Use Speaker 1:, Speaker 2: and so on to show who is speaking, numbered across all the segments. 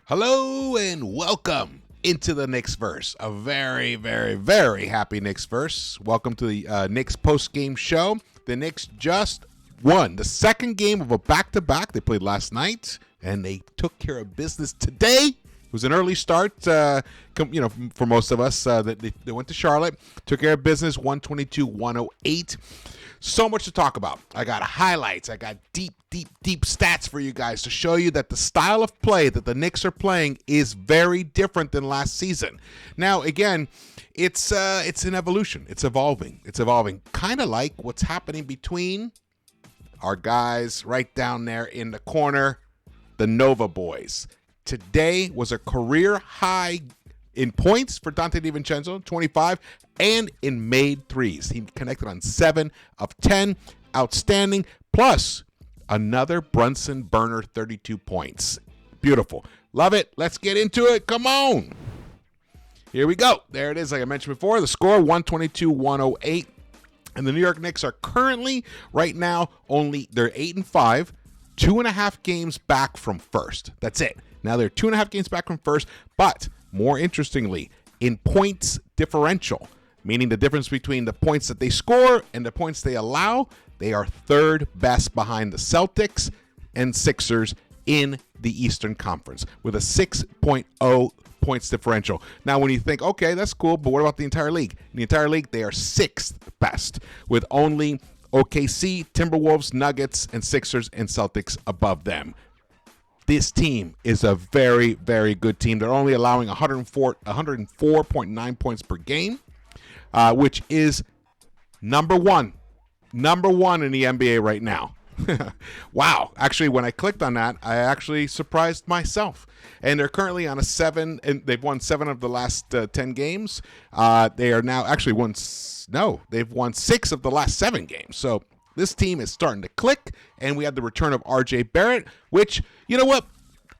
Speaker 1: Hello and welcome into the Knicks-Verse. A very, very, very happy Knicks-Verse. Welcome to the Knicks post-game show. The Knicks just won the second game of a back-to-back. They played last night, and they took care of business today. It was an early start, for most of us. They went to Charlotte, took care of business, 122-108. So much to talk about. I got highlights. I got deep stats for you guys to show you that the style of play that the Knicks are playing is very different than last season. Now, again, it's an evolution. It's evolving. Kind of like what's happening between our guys right down there in the corner, the Nova boys. Today was a career high in points for Donte Divincenzo, 25, and in made threes. He connected on 7 of 10. Outstanding. Plus, another Brunson burner, 32 points. Beautiful. Love it. Let's get into it. Come on. Here we go. There it is. Like I mentioned before, the score, 122-108. And the New York Knicks are currently, right now, they're 8-5, 2.5 games back from first. That's it. Now they're 2.5 games back from first, but more interestingly, in points differential, meaning the difference between the points that they score and the points they allow, they are third best behind the Celtics and Sixers in the Eastern Conference with a 6.0 points differential. Now, when you think, okay, that's cool, but what about the entire league? In the entire league, they are sixth best with only OKC, Timberwolves, Nuggets, and Sixers and Celtics above them. This team is a very, very good team. They're only allowing 104.9 points per game, which is number one in the NBA right now. Wow. Actually, when I clicked on that, I actually surprised myself. And they're currently on a 7, and they've won 7 of the last 10 games. They are now actually they've won 6 of the last 7 games. So this team is starting to click, and we had the return of R.J. Barrett, which, you know what?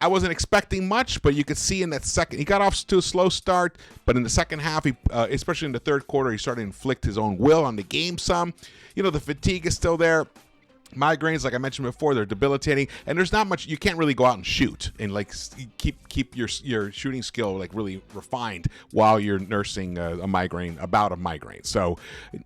Speaker 1: I wasn't expecting much, but you could see in that second, he got off to a slow start, but in the second half, especially in the third quarter, he started to inflict his own will on the game some. You know, the fatigue is still there. Migraines, like I mentioned before, they're debilitating, and there's not much. You can't really go out and shoot and like keep your shooting skill like really refined while you're nursing a migraine. So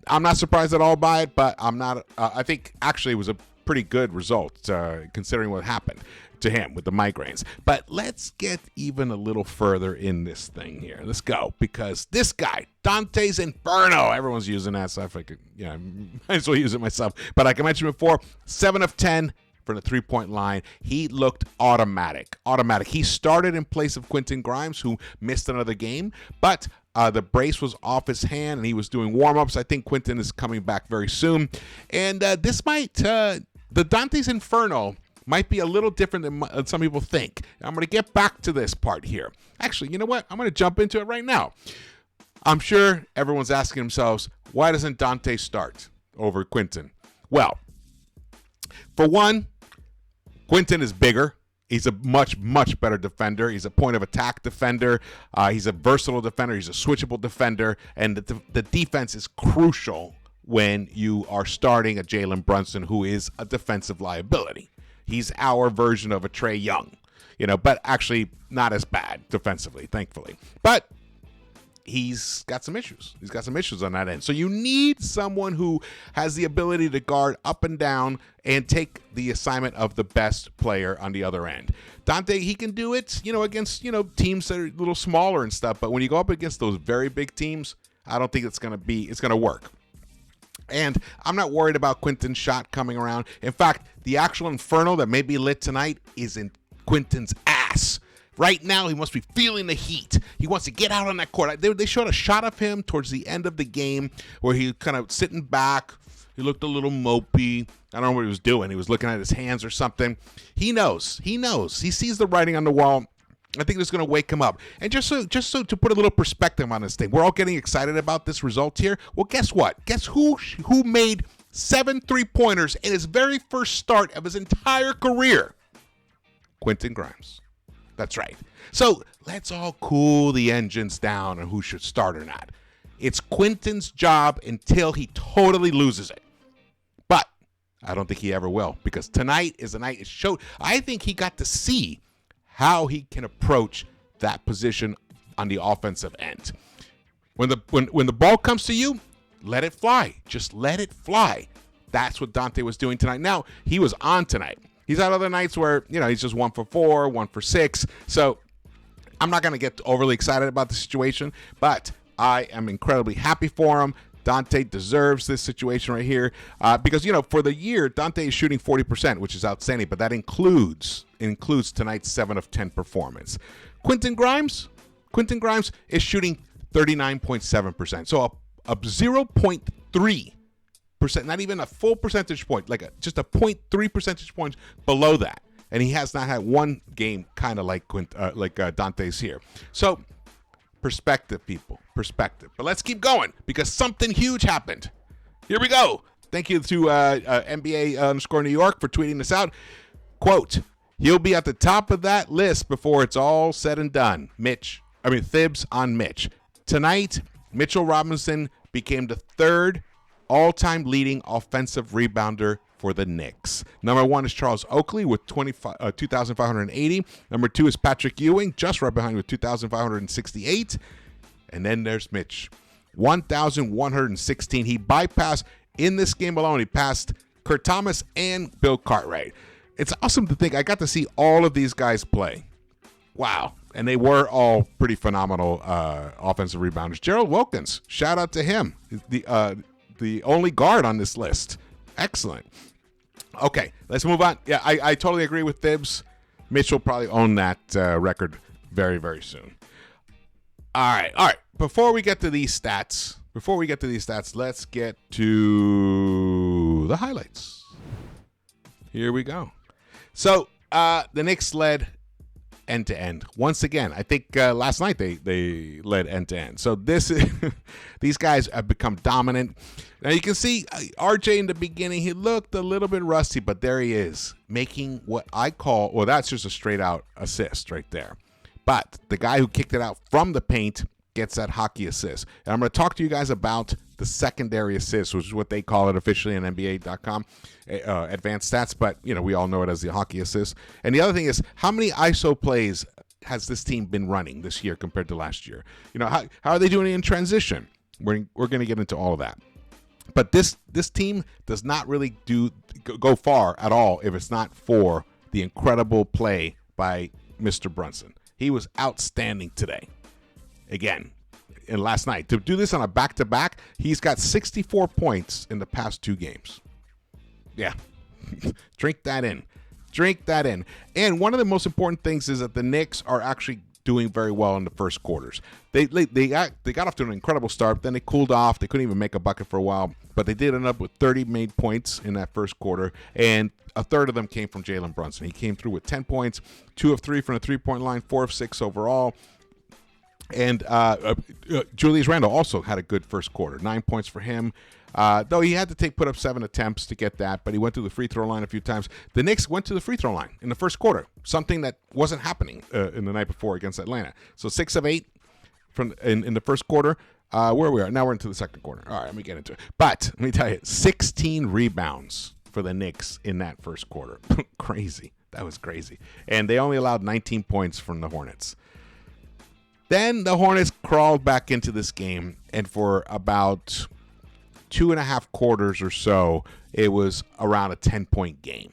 Speaker 1: I'm not surprised at all by it, but I'm not. I think actually it was a pretty good result considering what happened to him with the migraines. But let's get even a little further in this thing here. Let's go, because this guy, Donte's Inferno, everyone's using that, so I figured, I might as well use it myself. But like I mentioned before, 7 of 10 from the three-point line. He looked automatic. He started in place of Quentin Grimes, who missed another game, but the brace was off his hand, and he was doing warm-ups. I think Quentin is coming back very soon. And this might, the Donte's Inferno might be a little different than some people think. I'm going to get back to this part here. Actually, you know what? I'm going to jump into it right now. I'm sure everyone's asking themselves, why doesn't Donte start over Quentin? Well, for one, Quentin is bigger. He's a much, much better defender. He's a point of attack defender. He's a versatile defender. He's a switchable defender. And the defense is crucial when you are starting a Jalen Brunson, who is a defensive liability. He's our version of a Trae Young, but actually not as bad defensively, thankfully. But he's got some issues. He's got some issues on that end. So you need someone who has the ability to guard up and down and take the assignment of the best player on the other end. Donte, he can do it, against, teams that are a little smaller and stuff. But when you go up against those very big teams, I don't think it's going to work. And I'm not worried about Quentin's shot coming around. In fact, the actual Inferno that may be lit tonight is in Quentin's ass. Right now, he must be feeling the heat. He wants to get out on that court. They showed a shot of him towards the end of the game where he kind of sitting back. He looked a little mopey. I don't know what he was doing. He was looking at his hands or something. He knows. He sees the writing on the wall. I think it's going to wake him up. And just so to put a little perspective on this thing, we're all getting excited about this result here. Well, guess what? Guess who made 7 3-pointers in his very first start of his entire career? Quentin Grimes. That's right. So let's all cool the engines down on who should start or not. It's Quentin's job until he totally loses it. But I don't think he ever will, because tonight is the night it showed. I think he got to see how he can approach that position on the offensive end. When the ball comes to you, let it fly. Just let it fly. That's what Donte was doing tonight. Now, he was on tonight. He's had other nights where, he's just 1 for 4, 1 for 6. So I'm not going to get overly excited about the situation, but I am incredibly happy for him. Donte deserves this situation right here because, for the year, Donte is shooting 40%, which is outstanding, but that includes tonight's 7 of 10 performance. Quentin Grimes is shooting 39.7%. So a 0.3%, not even a full percentage point, just a 0.3 percentage points below that. And he has not had one game kind of like Donte's here. So perspective, people, perspective. But let's keep going because something huge happened. Here we go. Thank you to NBA_New York for tweeting this out. Quote, he'll be at the top of that list before it's all said and done. Thibs on Mitch. Tonight, Mitchell Robinson became the third all-time leading offensive rebounder for the Knicks. Number 1 is Charles Oakley with 2,580. Number 2 is Patrick Ewing, just right behind with 2,568. And then there's Mitch, 1,116. He bypassed, in this game alone, he passed Kurt Thomas and Bill Cartwright. It's awesome to think I got to see all of these guys play. Wow. And they were all pretty phenomenal offensive rebounders. Gerald Wilkins, shout out to him. The only guard on this list. Excellent. Okay, let's move on. Yeah, I totally agree with Thibs. Mitch will probably own that record very, very soon. All right. Before we get to these stats, let's get to the highlights. Here we go. So the Knicks led end-to-end. Once again, I think last night they led end-to-end. So these guys have become dominant. Now you can see RJ in the beginning, he looked a little bit rusty, but there he is, making what I call, well, that's just a straight-out assist right there. But the guy who kicked it out from the paint gets that hockey assist. And I'm going to talk to you guys about the secondary assist, which is what they call it officially on NBA.com, advanced stats, but we all know it as the hockey assist. And the other thing is, how many ISO plays has this team been running this year compared to last year? How are they doing it in transition? We're going to get into all of that. But this team does not really go far at all if it's not for the incredible play by Mr. Brunson. He was outstanding today. Again, and last night. To do this on a back-to-back, he's got 64 points in the past 2 games. Yeah. Drink that in. And one of the most important things is that the Knicks are actually doing very well in the first quarters. They got off to an incredible start, then they cooled off. They couldn't even make a bucket for a while, but they did end up with 30 made points in that first quarter, and a third of them came from Jalen Brunson. He came through with 10 points, 2 of 3 from the three-point line, 4 of 6 overall. And Julius Randle also had a good first quarter, 9 points for him. Though he had to put up 7 attempts to get that, but he went to the free throw line a few times. The Knicks went to the free throw line in the first quarter, something that wasn't happening in the night before against Atlanta. So 6 of 8 in the first quarter. Where we are now, we're into the second quarter. All right, let me get into it. But let me tell you, 16 rebounds for the Knicks in that first quarter. Crazy. That was crazy. And they only allowed 19 points from the Hornets. Then the Hornets crawled back into this game, and for about 2.5 quarters or so, it was around a 10-point game.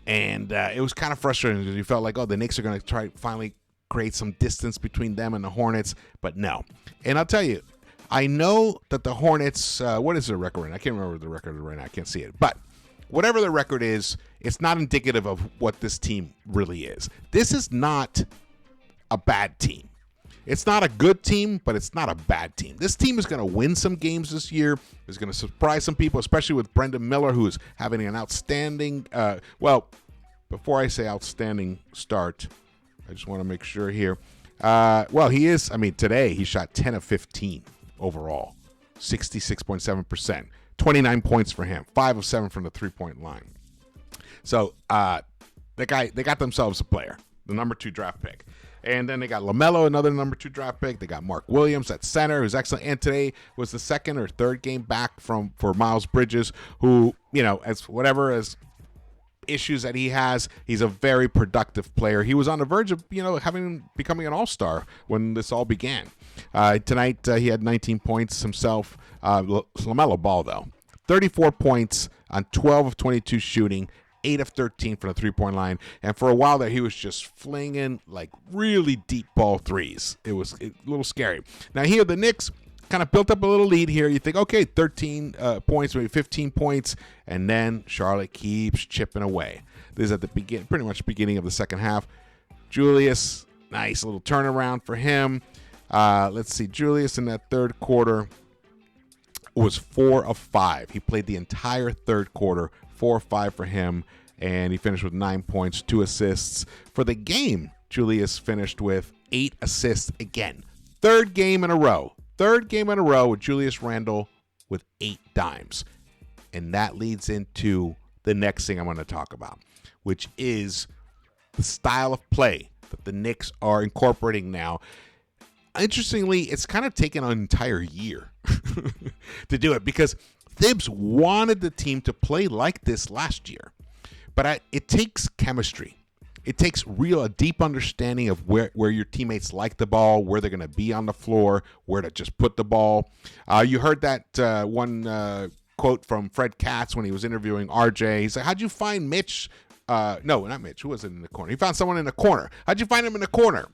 Speaker 1: And it was kind of frustrating because you felt like, the Knicks are going to try to finally create some distance between them and the Hornets, but no. And I'll tell you, I know that the Hornets, what is their record? I can't remember the record right now. I can't see it. But whatever the record is, it's not indicative of what this team really is. This is not a bad team. It's not a good team, but it's not a bad team. This team is going to win some games this year. It's going to surprise some people, especially with Brendan Miller, who is having an outstanding, before I say outstanding start, I just want to make sure here. He is, today he shot 10 of 15 overall, 66.7%, 29 points for him, 5 of 7 from the three-point line. So they got themselves a player, the number 2 draft pick. And then they got LaMelo, another number 2 draft pick. They got Mark Williams at center, who's excellent. And today was the second or third game back for Miles Bridges, who, as issues that he has, he's a very productive player. He was on the verge of, becoming an all-star when this all began. Tonight, he had 19 points himself. LaMelo Ball, though. 34 points on 12 of 22 shooting, 8 of 13 from the three-point line. And for a while there, he was just flinging, like, really deep ball threes. It was a little scary. Now, here, the Knicks kind of built up a little lead here. You think, okay, 13 points, maybe 15 points, and then Charlotte keeps chipping away. This is at the pretty much beginning of the second half. Julius, nice little turnaround for him. Let's see, Julius in that third quarter was 4 of 5. He played the entire third quarter, 4 of 5 for him, and he finished with 9 points, 2 assists. For the game, Julius finished with 8 assists again. Third game in a row with Julius Randle with 8 dimes. And that leads into the next thing I'm going to talk about, which is the style of play that the Knicks are incorporating now. Interestingly, it's kind of taken an entire year to do it because Thibs wanted the team to play like this last year. But it takes chemistry. It takes a deep understanding of where your teammates like the ball, where they're going to be on the floor, where to just put the ball. You heard that one quote from Fred Katz when he was interviewing RJ. He's like, how'd you find Mitch? No, not Mitch. Who was it in the corner? He found someone in the corner. How'd you find him in the corner?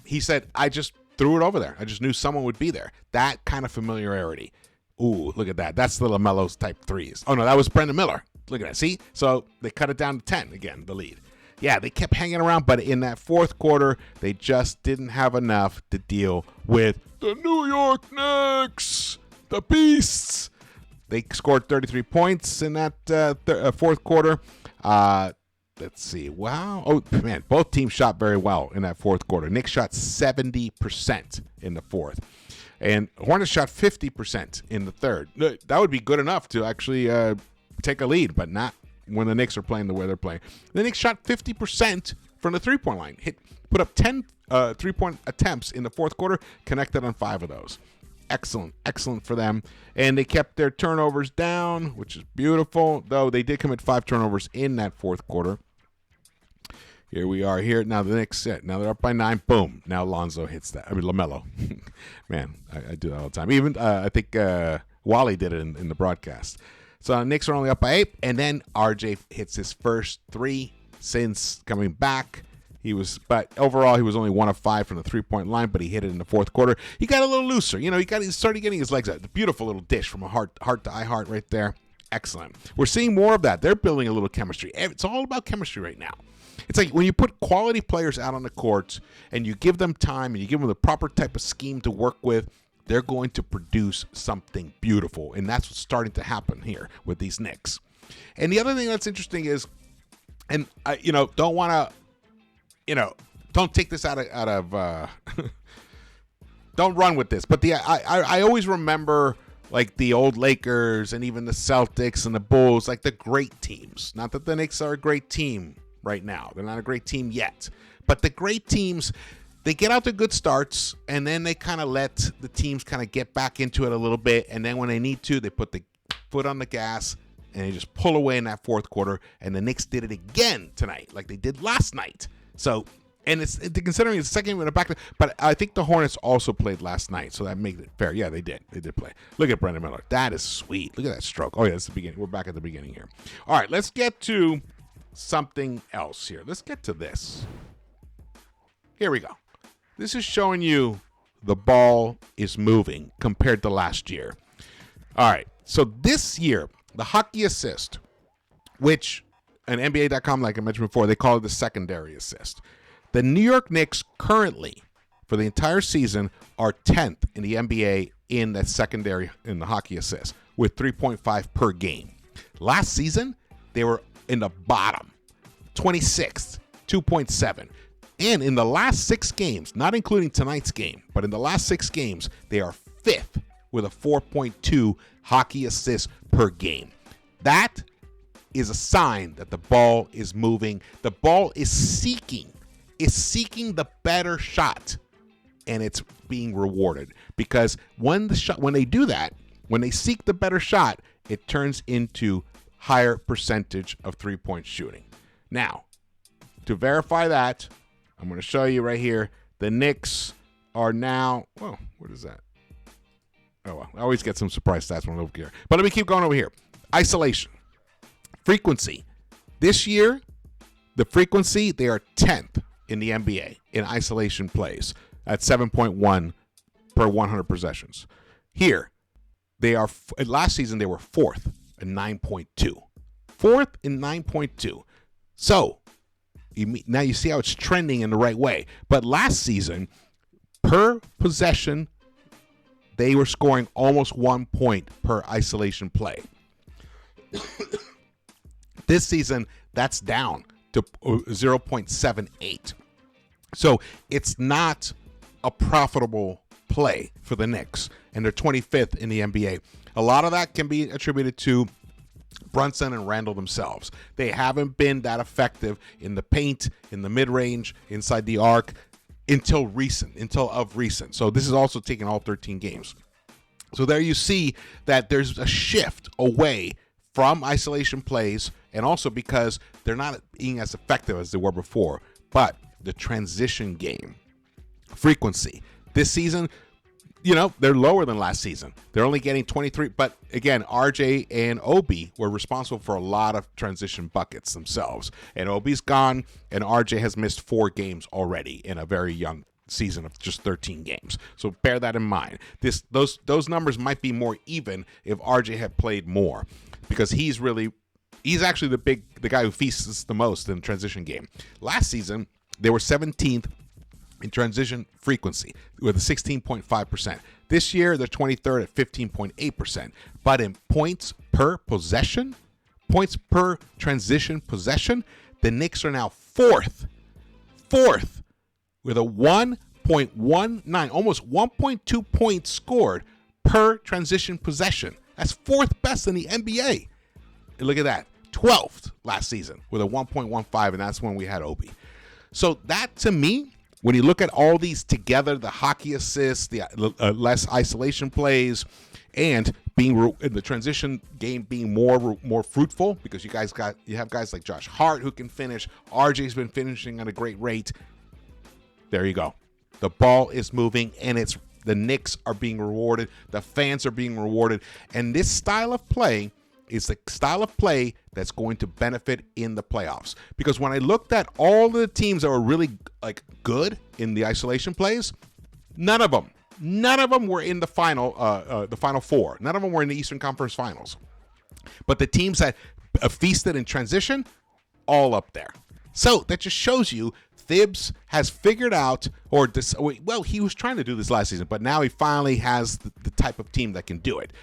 Speaker 1: He said, I just threw it over there. I just knew someone would be there. That kind of familiarity. Ooh, look at that. That's the LaMelo's type threes. Oh, no, that was Brendan Miller. Look at that. See? So they cut it down to 10 again, the lead. Yeah, they kept hanging around, but in that fourth quarter, they just didn't have enough to deal with the New York Knicks, the Beasts. They scored 33 points in that fourth quarter. Let's see. Wow. Oh, man, both teams shot very well in that fourth quarter. Knicks shot 70% in the fourth. And Hornets shot 50% in the third. That would be good enough to actually take a lead, but not when the Knicks are playing the way they're playing. The Knicks shot 50% from the three-point line. Put up 10 three-point attempts in the fourth quarter, connected on 5 of those. Excellent for them. And they kept their turnovers down, which is beautiful, though they did commit 5 turnovers in that fourth quarter. Here we are here. Now the Knicks sit. Now they're up by 9. Boom. Now Lonzo hits that. I mean, LaMelo. Man, I do that all the time. Even I think Wally did it in the broadcast. So the Knicks are only up by 8, and then RJ hits his first 3 since coming back. But overall, he was only 1 of 5 from the three-point line, but he hit it in the fourth quarter. He got a little looser. He started getting his legs out. The beautiful little dish from a heart to eye heart right there. Excellent. We're seeing more of that. They're building a little chemistry. It's all about chemistry right now. It's like when you put quality players out on the courts and you give them time and you give them the proper type of scheme to work with, they're going to produce something beautiful. And that's what's starting to happen here with these Knicks. And the other thing that's interesting is, and I, don't want to, don't take this out of don't run with this. But I always remember like the old Lakers and even the Celtics and the Bulls, like the great teams. Not that the Knicks are a great team right now. They're not a great team yet. But the great teams, they get out to good starts, and then they kind of let the teams kind of get back into it a little bit. And then when they need to, they put the foot on the gas, and they just pull away in that fourth quarter. And the Knicks did it again tonight, like they did last night. So, and considering it's the second game in the back, but I think the Hornets also played last night, so that makes it fair. Yeah, they did. They did play. Look at Brendan Miller. That is sweet. Look at that stroke. Oh, yeah, that's the beginning. We're back at the beginning here. All right, let's get to something else here. Let's get to this. Here we go. This is showing you the ball is moving compared to last year. All right, so this year, the hockey assist, which on NBA.com, like I mentioned before, they call it the secondary assist. The New York Knicks currently, for the entire season, are 10th in the NBA in that secondary in the hockey assist with 3.5 per game. Last season, they were in the bottom, 26th, 2.7. And in the last 6 games, not including tonight's game, but in the last 6 games, they are 5th with a 4.2 hockey assists per game. That is a sign that the ball is moving. The ball is seeking the better shot, and it's being rewarded. Because when they do that, when they seek the better shot, it turns into higher percentage of three-point shooting. Now, to verify that, I'm going to show you right here. The Knicks are now, whoa, what is that? Oh, well, I always get some surprise stats when I look here. But let me keep going over here. Isolation. Frequency. This year, the frequency, they are 10th in the NBA in isolation plays at 7.1 per 100 possessions. Here, they are, last season, they were 4th at 9.2. 4th in 9.2. So, now you see how it's trending in the right way. But last season, per possession, they were scoring almost 1 point per isolation play. This season, that's down to 0.78. So it's not a profitable play for the Knicks, and they're 25th in the NBA. A lot of that can be attributed to Brunson and Randall themselves. They haven't been that effective in the paint, in the mid-range, inside the arc until of recent. So this is also taking all 13 games. So there you see that there's a shift away from isolation plays, and also because they're not being as effective as they were before. But the transition game frequency this season, they're lower than last season. They're only getting 23. But again, RJ and Obi were responsible for a lot of transition buckets themselves. And Obi's gone, and RJ has missed 4 games already in a very young season of just 13 games. So bear that in mind. Those numbers might be more even if RJ had played more, because he's actually the guy who feasts the most in the transition game. Last season, they were 17th in transition frequency with a 16.5%. This year, they're 23rd at 15.8%. But in points per possession, points per transition possession, the Knicks are now fourth with a 1.19, almost 1.2 points scored per transition possession. That's 4th best in the NBA. And look at that. 12th last season with a 1.15, and that's when we had Obi. So that, to me, when you look at all these together, the hockey assists, the less isolation plays, and being in the transition game being more fruitful, because you have guys like Josh Hart who can finish. RJ's been finishing at a great rate. There you go. The ball is moving, and the Knicks are being rewarded. The fans are being rewarded, and this style of play is the style of play that's going to benefit in the playoffs. Because when I looked at all the teams that were really good in the isolation plays, none of them were in the final four. None of them were in the Eastern Conference Finals. But the teams that feasted in transition, all up there. So that just shows you Thibs has figured out, he was trying to do this last season, but now he finally has the type of team that can do it.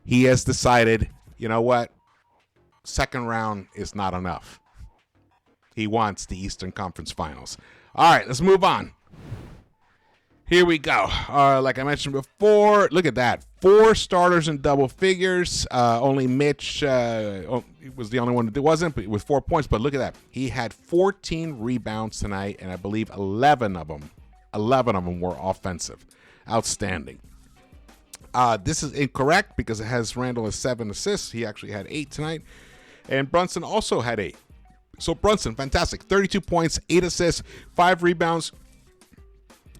Speaker 1: He has decided, you know what? Second round is not enough. He wants the Eastern Conference Finals. All right, let's move on. Here we go. Like I mentioned before, look at that. 4 starters in double figures. Only Mitch was the only one that wasn't, but with 4 points. But look at that. He had 14 rebounds tonight, and I believe 11 of them were offensive. Outstanding. This is incorrect because it has Randall as 7 assists. He actually had 8 tonight. And Brunson also had 8. So Brunson, fantastic. 32 points, 8 assists, 5 rebounds.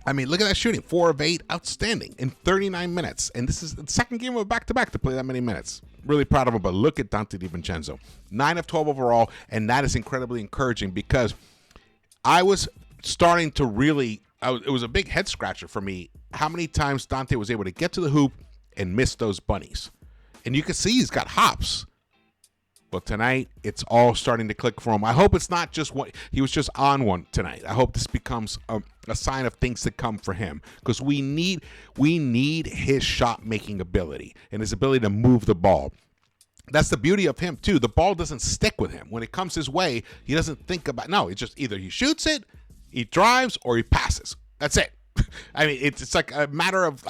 Speaker 1: I mean, look at that shooting. 4 of 8. Outstanding in 39 minutes. And this is the second game of a back-to-back to play that many minutes. Really proud of him. But look at Donte Divincenzo. 9 of 12 overall. And that is incredibly encouraging because I was starting to really, it was a big head scratcher for me how many times Donte was able to get to the hoop and miss those bunnies. And you can see he's got hops. But tonight, it's all starting to click for him. I hope it's not just what he was just on one tonight. I hope this becomes a sign of things to come for him, because we need his shot-making ability and his ability to move the ball. That's the beauty of him, too. The ball doesn't stick with him. When it comes his way, he doesn't think about it's just either he shoots it, he drives, or he passes. That's it. I mean, it's like a matter of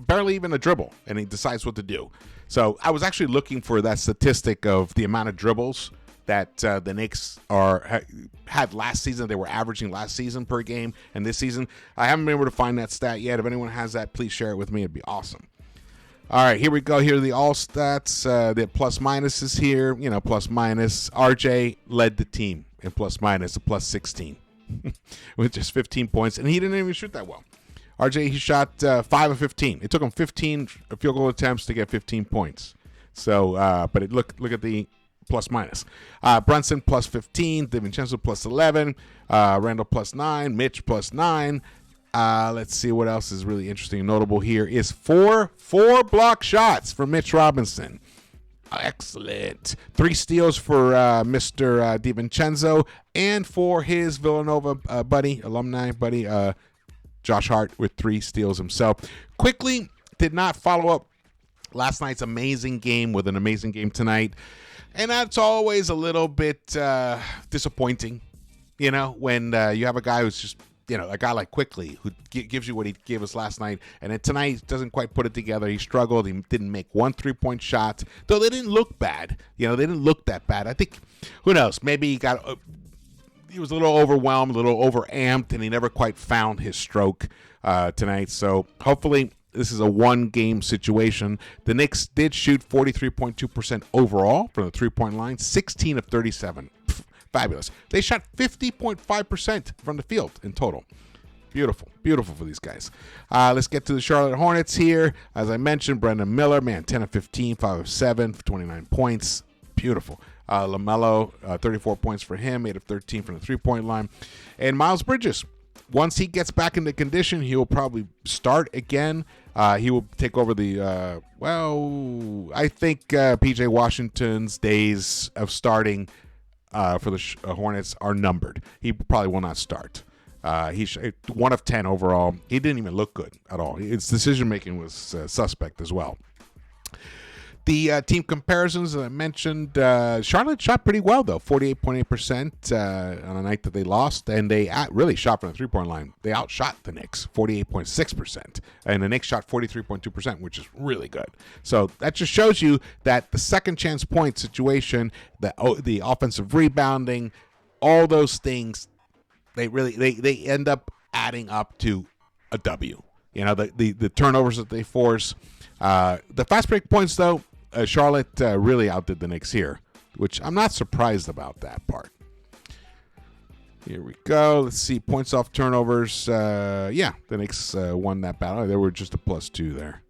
Speaker 1: barely even a dribble, and he decides what to do. So I was actually looking for that statistic of the amount of dribbles that the Knicks had last season. They were averaging last season per game, and this season I haven't been able to find that stat yet. If anyone has that, please share it with me. It'd be awesome. All right, here we go. Here are the all stats. The plus minuses here. Plus minus. RJ led the team in plus minus, a plus 16 with just 15 points, and he didn't even shoot that well. RJ, he shot 5 of 15. It took him 15 field goal attempts to get 15 points. So, but look at the plus minus. Brunson plus 15, Divincenzo plus 11, Randall plus 9, Mitch plus 9. Let's see what else is really interesting and notable here is four block shots for Mitch Robinson. Excellent. 3 steals for Mr. Divincenzo, and for his Villanova alumni buddy, Josh Hart with 3 steals himself. Quickly did not follow up last night's amazing game with an amazing game tonight. And that's always a little bit disappointing, when you have a guy who's just, a guy like Quickly who gives you what he gave us last night. And then tonight doesn't quite put it together. He struggled. He didn't make 1 3-point shot, though they didn't look bad. They didn't look that bad. I think, who knows, maybe he was a little overwhelmed, a little overamped, and he never quite found his stroke tonight. So hopefully this is a one-game situation. The Knicks did shoot 43.2% overall from the three-point line, 16 of 37. Fabulous. They shot 50.5% from the field in total. Beautiful. Beautiful for these guys. Let's get to the Charlotte Hornets here. As I mentioned, Brendan Miller, 10 of 15, 5 of 7, 29 points. Beautiful. LaMelo, 34 points for him, 8 of 13 from the three-point line. And Miles Bridges, once he gets back into condition, he will probably start again. He will take over the, I think P.J. Washington's days of starting for the Hornets are numbered. He probably will not start. He's 1 of 10 overall. He didn't even look good at all. His decision-making was suspect as well. The team comparisons that I mentioned, Charlotte shot pretty well, though, 48.8% on a night that they lost, and they really shot from the three-point line. They outshot the Knicks, 48.6%, and the Knicks shot 43.2%, which is really good. So that just shows you that the second-chance point situation, the offensive rebounding, all those things, they end up adding up to a W. The turnovers that they force. The fast break points, though, Charlotte really outdid the Knicks here, which I'm not surprised about that part. Here we go. Let's see. Points off turnovers. The Knicks won that battle. They were just a +2 there.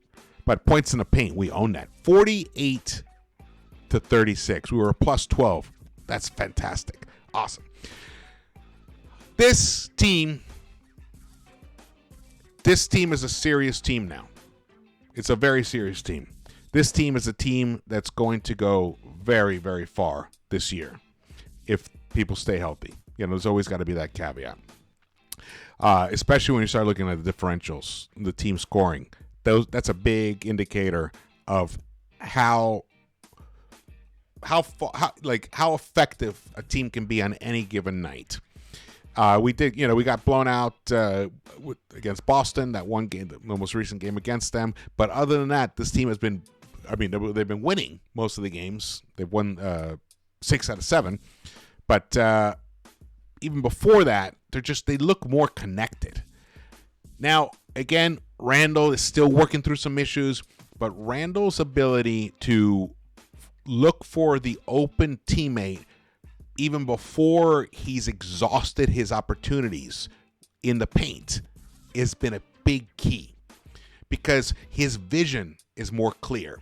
Speaker 1: But points in the paint, we own that. 48 to 36. We were a +12. That's fantastic. Awesome. This team is a serious team now. It's a very serious team. This team is a team that's going to go very, very far this year if people stay healthy. There's always got to be that caveat, especially when you start looking at the differentials, the team scoring. That's a big indicator of how effective a team can be on any given night. We got blown out against Boston, that one game, the most recent game against them. But other than that, this team has been, they've been winning most of the games. They've won 6 out of 7. But even before that, they look more connected. Now, again, Randall is still working through some issues, but Randall's ability to look for the open teammate even before he's exhausted his opportunities in the paint has been a big key because his vision is more clear.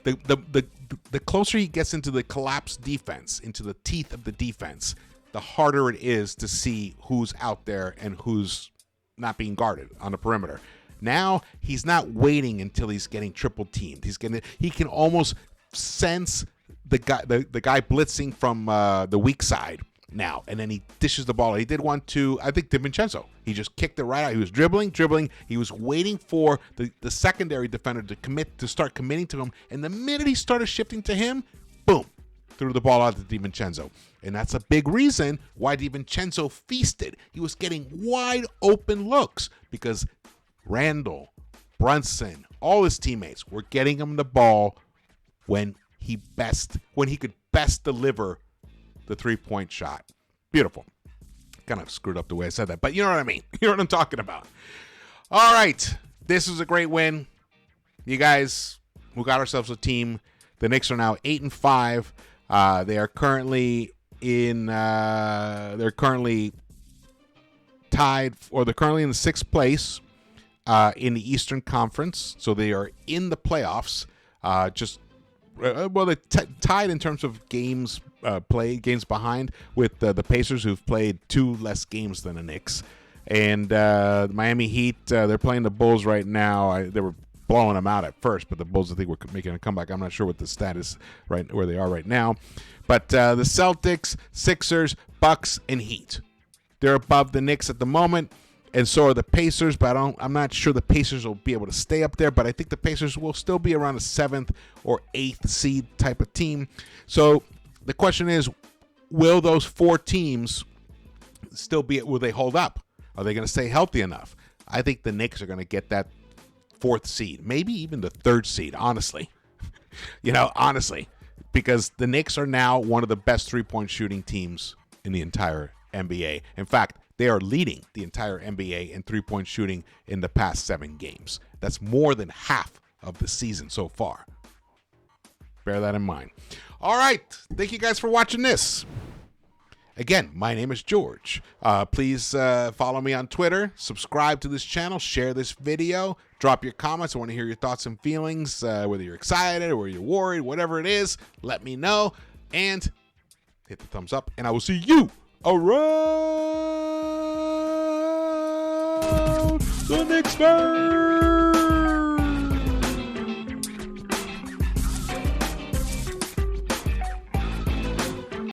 Speaker 1: The closer he gets into the collapsed defense, into the teeth of the defense, the harder it is to see who's out there and who's not being guarded on the perimeter. Now he's not waiting until he's getting triple teamed. He can almost sense the guy blitzing from the weak side now, and then he dishes the ball. He did one to, I think, Divincenzo. He just kicked it right out. He was dribbling. He was waiting for the secondary defender to start committing to him, and the minute he started shifting to him, boom, threw the ball out to Divincenzo. And that's a big reason why Divincenzo feasted. He was getting wide open looks because Randall, Brunson, all his teammates were getting him the ball when he could best deliver the three-point shot. Beautiful. Kind of screwed up the way I said that, but you know what I mean. You know what I'm talking about. All right. This was a great win. You guys we got ourselves a team. The Knicks are now 8-5. They are currently in. They're currently tied, or they're currently in the 6th place in the Eastern Conference. So they are in the playoffs. They're tied in terms of games played, games behind with the Pacers, who've played 2 less games than the Knicks. And the Miami Heat, they're playing the Bulls right now. They were blowing them out at first, but the Bulls, I think, were making a comeback. I'm not sure what the status right where they are right now. But the Celtics, Sixers, Bucks, and Heat, they're above the Knicks at the moment, and so are the Pacers. But I'm not sure the Pacers will be able to stay up there. But I think the Pacers will still be around a 7th or 8th seed type of team. So the question is, will those 4 teams still be? Will they hold up? Are they going to stay healthy enough? I think the Knicks are going to get that 4th seed, maybe even the 3rd seed, honestly. Honestly, because the Knicks are now one of the best 3-point shooting teams in the entire NBA. In fact, they are leading the entire NBA in 3-point shooting in the past 7 games. That's more than half of the season so far. Bear that in mind. All right. Thank you guys for watching this. Again, my name is George. Please follow me on Twitter, subscribe to this channel, share this video, drop your comments. I want to hear your thoughts and feelings, whether you're excited or you're worried, whatever it is, let me know. And hit the thumbs up, and I will see you around the Knicks-Verse.